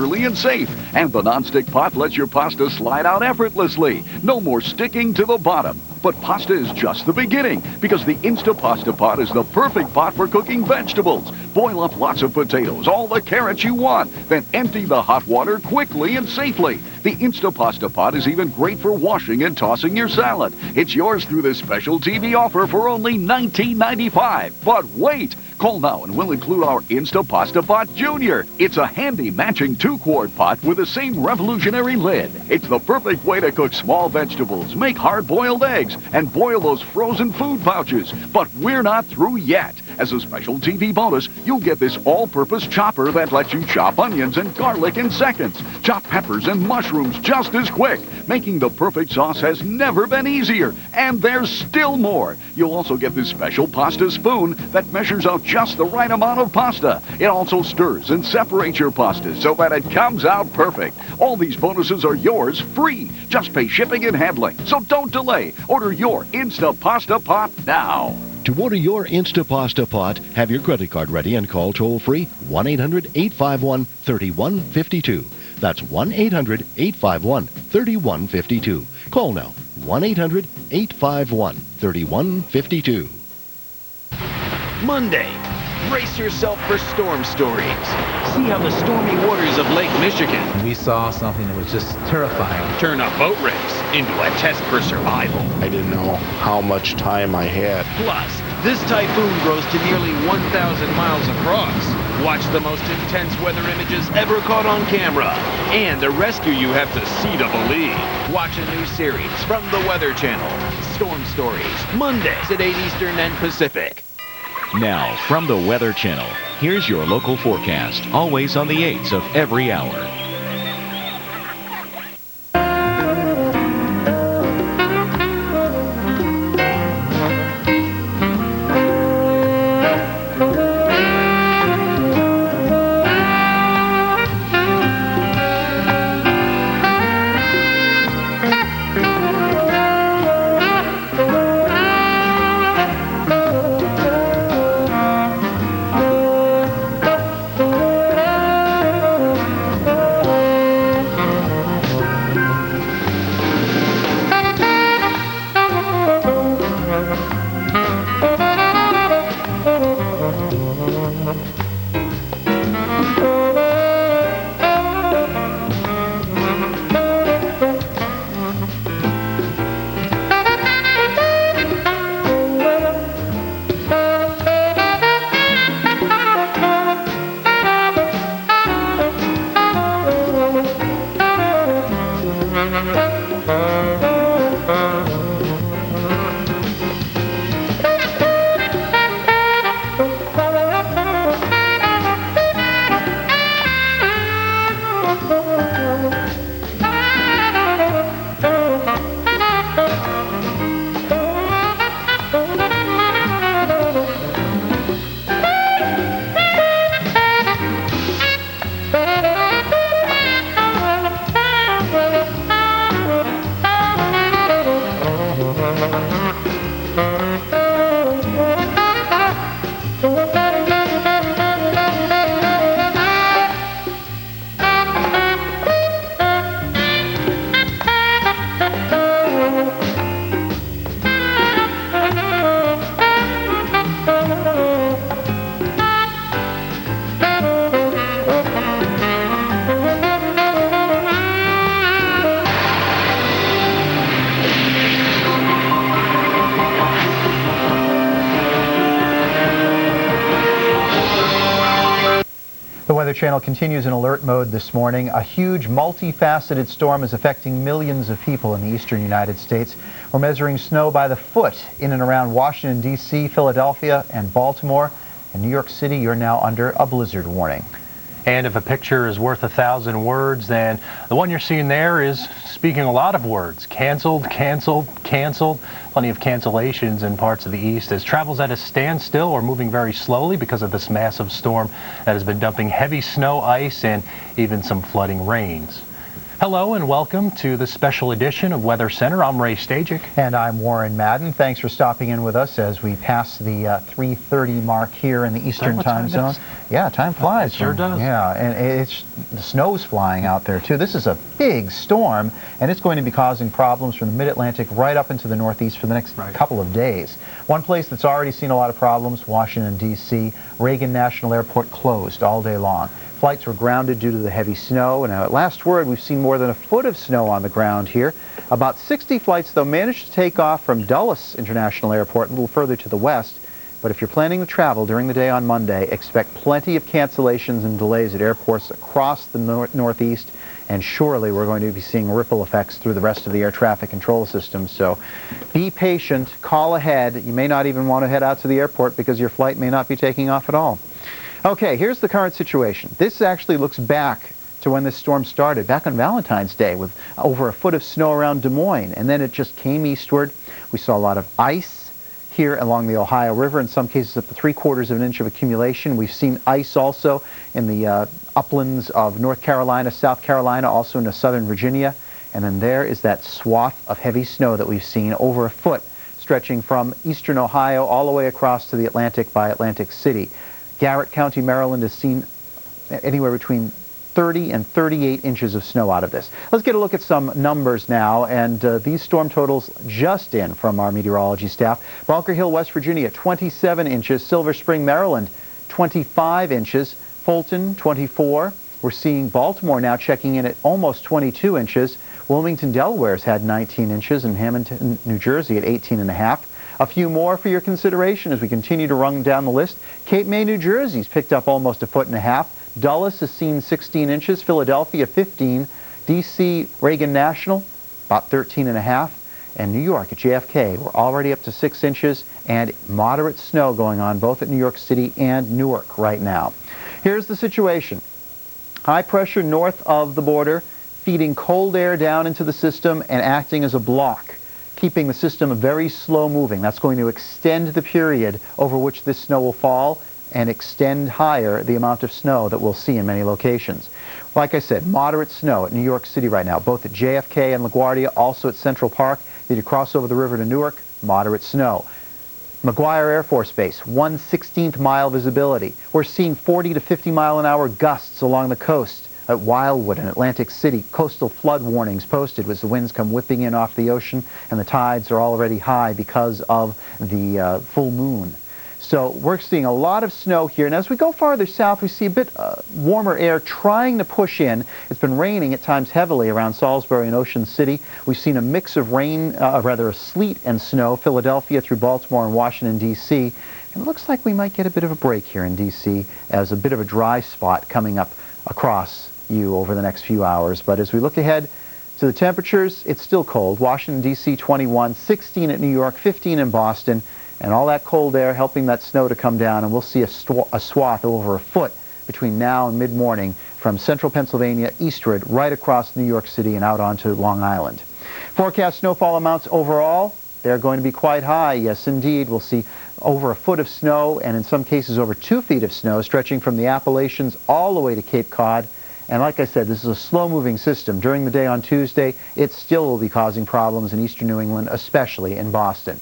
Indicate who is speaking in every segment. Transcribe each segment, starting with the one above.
Speaker 1: orderly and safe. And the nonstick pot lets your pasta slide out effortlessly. No more sticking to the bottom. But pasta is just the beginning, because the Instapasta pot is the perfect pot for cooking vegetables. Boil up lots of potatoes, all the carrots you want, then empty the hot water quickly and safely. The Instapasta pot is even great for washing and tossing your salad. It's yours through this special TV offer for only $19.95. But wait! Call now and we'll include our Instapasta Pot Junior. It's a handy matching 2-quart pot with the same revolutionary lid. It's the perfect way to cook small vegetables, make hard-boiled eggs, and boil those frozen food pouches. But we're not through yet. As a special TV bonus, you'll get this all-purpose chopper that lets you chop onions and garlic in seconds, chop peppers and mushrooms just as quick. Making the perfect sauce has never been easier, and there's still more. You'll also get this special pasta spoon that measures out just the right amount of pasta. It also stirs and separates your pasta so that it comes out perfect. All these bonuses are yours free. Just pay shipping and handling, so don't delay. Order your Instapasta Pot now.
Speaker 2: To order your Instapasta Pot, have your credit card ready and call toll-free 1-800-851-3152. That's 1-800-851-3152. Call now, 1-800-851-3152.
Speaker 3: Monday, brace yourself for storm stories. See how the stormy waters of Lake Michigan
Speaker 4: We saw something that was just terrifying.
Speaker 3: turn a boat race into a test for survival.
Speaker 5: I didn't know how much time I had.
Speaker 3: Plus, this typhoon grows to nearly 1,000 miles across. Watch the most intense weather images ever caught on camera. And a rescue you have to see to believe. Watch a new series from the Weather Channel. Storm Stories, Mondays at 8 Eastern and Pacific.
Speaker 6: Now, from the Weather Channel, here's your local forecast, always on the 8s of every hour.
Speaker 7: The Weather Channel continues in alert mode this morning. A huge, multifaceted storm is affecting millions of people in the eastern United States. We're measuring snow by the foot in and around Washington, D.C., Philadelphia, and Baltimore. In New York City, you're now under a blizzard warning.
Speaker 8: And if a picture is worth 1,000 words, then the one you're seeing there is speaking a lot of words. Canceled, canceled, canceled. Plenty of cancellations in parts of the east as travel's at a standstill or moving very slowly because of this massive storm that has been dumping heavy snow, ice, and even some flooding rains. Hello and welcome to the special edition of Weather Center. I'm Ray Stajic.
Speaker 7: And I'm Warren Madden. Thanks for stopping in with us as we pass the 3:30 mark here in the Eastern time zone. Yeah, time flies.
Speaker 8: It sure does.
Speaker 7: Yeah, and the snow's flying out there too. This is a big storm, and it's going to be causing problems from the mid-Atlantic right up into the Northeast for the next couple of days. One place that's already seen a lot of problems, Washington, D.C. Reagan National Airport closed all day long. Flights were grounded due to the heavy snow. Now, at last word, we've seen more than a foot of snow on the ground here. About 60 flights, though, managed to take off from Dulles International Airport a little further to the west. But if you're planning to travel during the day on Monday, expect plenty of cancellations and delays at airports across the Northeast. And surely we're going to be seeing ripple effects through the rest of the air traffic control system. So be patient, call ahead. You may not even want to head out to the airport because your flight may not be taking off at all. Okay, here's the current situation. This actually looks back to when this storm started, back on Valentine's Day, with over a foot of snow around Des Moines, and then it just came eastward. We saw a lot of ice here along the Ohio River, in some cases up to 3/4 of an inch of accumulation. We've seen ice also in the uplands of North Carolina, South Carolina, also into southern Virginia, and then there is that swath of heavy snow that we've seen, over a foot, stretching from eastern Ohio all the way across to the Atlantic by Atlantic City. Garrett County, Maryland has seen anywhere between 30 and 38 inches of snow out of this. Let's get a look at some numbers now, and these storm totals just in from our meteorology staff. Bunker Hill, West Virginia, 27 inches. Silver Spring, Maryland, 25 inches. Fulton, 24. We're seeing Baltimore now checking in at almost 22 inches. Wilmington, Delaware's had 19 inches, and Hamilton, New Jersey at 18.5. A few more for your consideration as we continue to run down the list. Cape May, New Jersey's picked up almost a foot and a half. Dulles has seen 16 inches. Philadelphia, 15. D.C., Reagan National, about 13.5. And New York at JFK, we're already up to 6 inches, and moderate snow going on both at New York City and Newark right now. Here's the situation. High pressure north of the border, feeding cold air down into the system and acting as a block, keeping the system very slow moving. That's going to extend the period over which this snow will fall and extend higher the amount of snow that we'll see in many locations. Like I said, moderate snow at New York City right now, both at JFK and LaGuardia, also at Central Park. Need to cross over the river to Newark, moderate snow. McGuire Air Force Base, 1/16th mile visibility. We're seeing 40 to 50 mile an hour gusts along the coast. At Wildwood and Atlantic City, coastal flood warnings posted as the winds come whipping in off the ocean, and the tides are already high because of the full moon. So we're seeing a lot of snow here, and as we go farther south, we see a bit warmer air trying to push in. It's been raining at times heavily around Salisbury and Ocean City. We've seen a mix of rain, rather sleet and snow, Philadelphia through Baltimore and Washington, D.C., and it looks like we might get a bit of a break here in D.C. as a bit of a dry spot coming up across you over the next few hours. But as we look ahead to the temperatures, it's still cold. Washington, D.C. 21, 16 at New York, 15 in Boston, and all that cold air helping that snow to come down, and we'll see a swath over a foot between now and mid-morning from central Pennsylvania eastward right across New York City and out onto Long Island. Forecast snowfall amounts overall, they're going to be quite high. Yes, indeed. We'll see over a foot of snow, and in some cases over 2 feet of snow, stretching from the Appalachians all the way to Cape Cod. And like I said, this is a slow-moving system. During the day on Tuesday, it still will be causing problems in eastern New England, especially in Boston.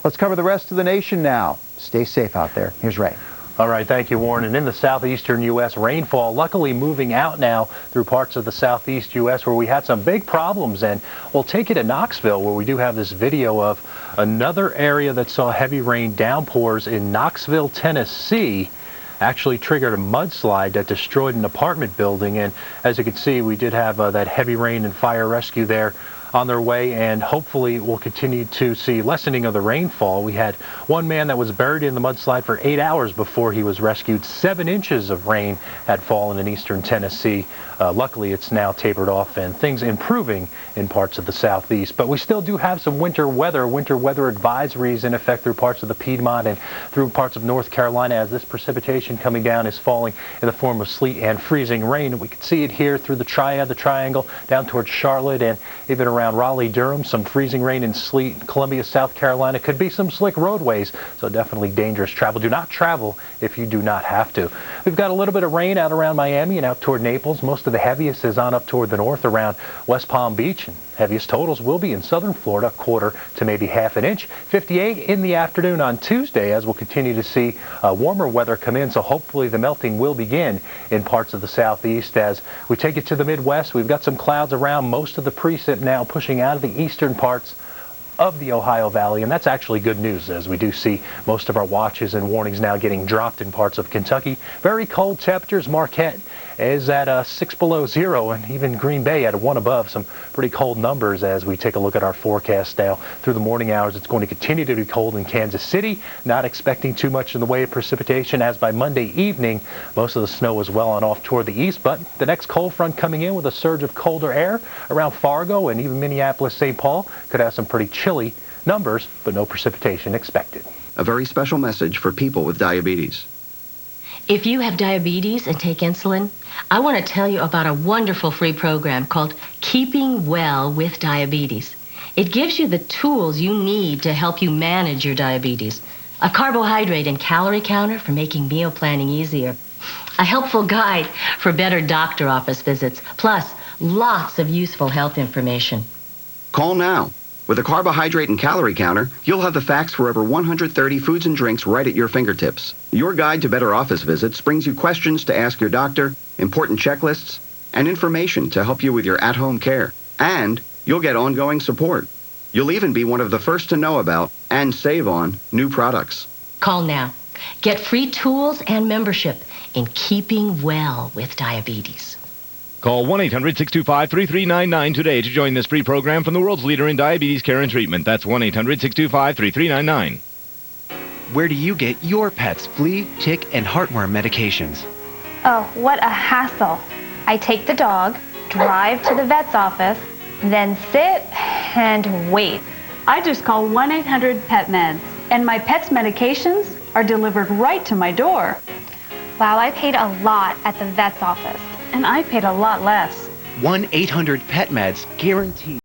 Speaker 7: Let's cover the rest of the nation now. Stay safe out there. Here's Ray.
Speaker 8: All right, thank you, Warren. And in the southeastern U.S., rainfall luckily moving out now through parts of the southeast U.S. where we had some big problems. And we'll take you to Knoxville, where we do have this video of another area that saw heavy rain downpours in Knoxville, Tennessee. Actually triggered a mudslide that destroyed an apartment building. And as you can see, we did have that heavy rain and fire rescue there on their way, and hopefully we'll continue to see lessening of the rainfall. We had one man that was buried in the mudslide for 8 hours before he was rescued. 7 inches of rain had fallen in eastern Tennessee. Luckily, it's now tapered off and things improving in parts of the southeast. But we still do have some winter weather advisories in effect through parts of the Piedmont and through parts of North Carolina as this precipitation coming down is falling in the form of sleet and freezing rain. We can see it here through the triad, the triangle, down towards Charlotte and even around around Raleigh-Durham, some freezing rain and sleet. Columbia, South Carolina, could be some slick roadways, so definitely dangerous travel. Do not travel if you do not have to. We've got a little bit of rain out around Miami and out toward Naples. Most of the heaviest is on up toward the north around West Palm Beach, and heaviest totals will be in southern Florida, a quarter to maybe half an inch. 58 in the afternoon on Tuesday, as we'll continue to see warmer weather come in, so hopefully the melting will begin in parts of the southeast. As we take it to the Midwest, we've got some clouds around most of the precip now, pushing out of the eastern parts of the Ohio Valley, and that's actually good news, as we do see most of our watches and warnings now getting dropped in parts of Kentucky. Very cold temperatures. Marquette is at 6 below zero, and even Green Bay at 1 above. Some pretty cold numbers as we take a look at our forecast now. Through the morning hours, it's going to continue to be cold in Kansas City. Not expecting too much in the way of precipitation, as by Monday evening, most of the snow is well on off toward the east. But the next cold front coming in with a surge of colder air around Fargo and even Minneapolis, St. Paul could have some pretty chilly numbers, but no precipitation expected.
Speaker 9: A very special message for people with diabetes.
Speaker 10: If you have diabetes and take insulin, I want to tell you about a wonderful free program called Keeping Well with Diabetes. It gives you the tools you need to help you manage your diabetes. A carbohydrate and calorie counter for making meal planning easier. A helpful guide for better doctor office visits. Plus, lots of useful health information.
Speaker 9: Call now. With a carbohydrate and calorie counter, you'll have the facts for over 130 foods and drinks right at your fingertips. Your guide to better office visits brings you questions to ask your doctor, important checklists, and information to help you with your at-home care. And you'll get ongoing support. You'll even be one of the first to know about and save on new products.
Speaker 10: Call now. Get free tools and membership in Keeping Well with Diabetes.
Speaker 3: Call 1-800-625-3399 today to join this free program from the world's leader in diabetes care and treatment. That's 1-800-625-3399.
Speaker 11: Where do you get your pet's flea, tick, and heartworm medications?
Speaker 12: Oh, what a hassle. I take the dog, drive to the vet's office, then sit and wait.
Speaker 13: I just call 1-800-PET-MEDS, and my pet's medications are delivered right to my door.
Speaker 12: Wow, I paid a lot at the vet's office.
Speaker 13: And I paid a lot less.
Speaker 11: 1-800-PET-MEDS guaranteed.